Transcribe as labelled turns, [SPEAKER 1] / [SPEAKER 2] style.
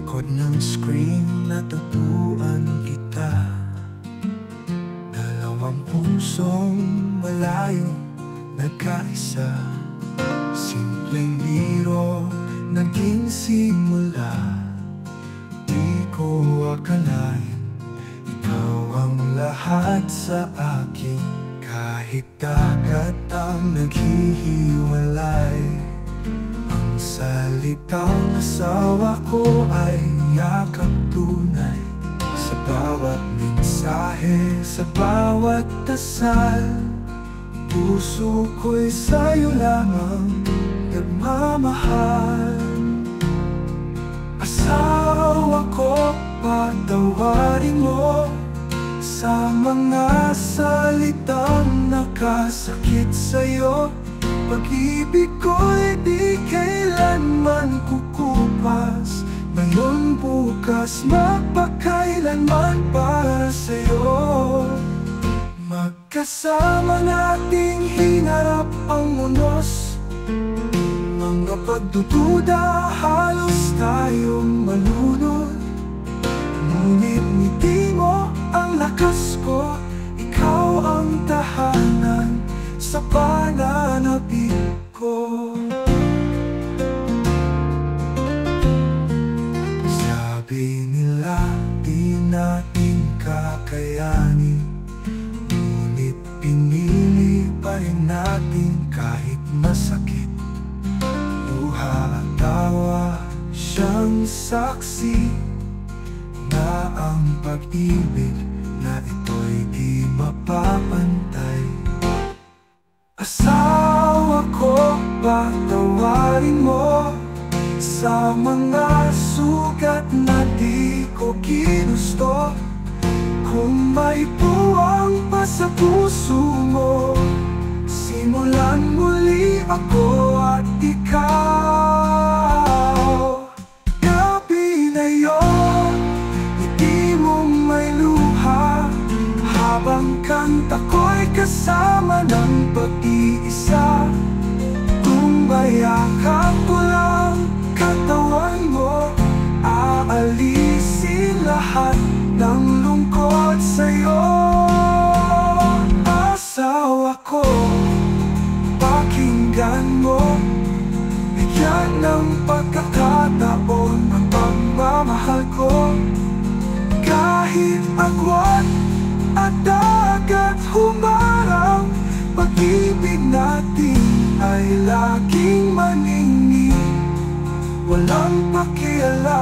[SPEAKER 1] likod ng screen natagpuan kita. Dalawang pusong malayo nagkaisa. Simpleng biro naging simula. Di ko akalain ikaw ang lahat sa akin. Kahit dagat ang naghihiwalay, ang salitang asawa ko ay yakap tunay. Sa bawat mensahe, sa bawat dasal, puso ko'y sa'yo lamang nagmamahal. Asawa ko, patawarin mo sa mga salitang nakasakit sa'yo. Pag-ibig ko'y di kailanman kukupas, ngayon bukas magpakailanman para sa'yo. Magkasama nating hinarap ang unos, mga pagdududa halos tayong malunod. Ngunit ngiti mo ang lakas ko, ikaw ang tahanan sa pananabik ko. Sabi nila di natin kakayanin, ngunit pinili pa rin natin kahit masakit. Luha at tawa siyang saksi na ang pag-ibig na ito'y di mapapantay. Asawa ko, patawarin mo sa mga sugat na di ko ginusto. Kung may puwang pa sa puso mo, simulan muli ako at ikaw. Gabi na yon, ngiti mong may luha, habang kanta ko'y kasama ng pag-iisa. Kung mayakap ko lang katawan mo, aalisin lahat ng lungkot sa'yo. Asawa ko, pakinggan mo, bigyan ng pagkakataon ang pagmamahal ko. Kahit agwat at dagat humarang, pag-ibig natin ay laging maningning. Walang pakialam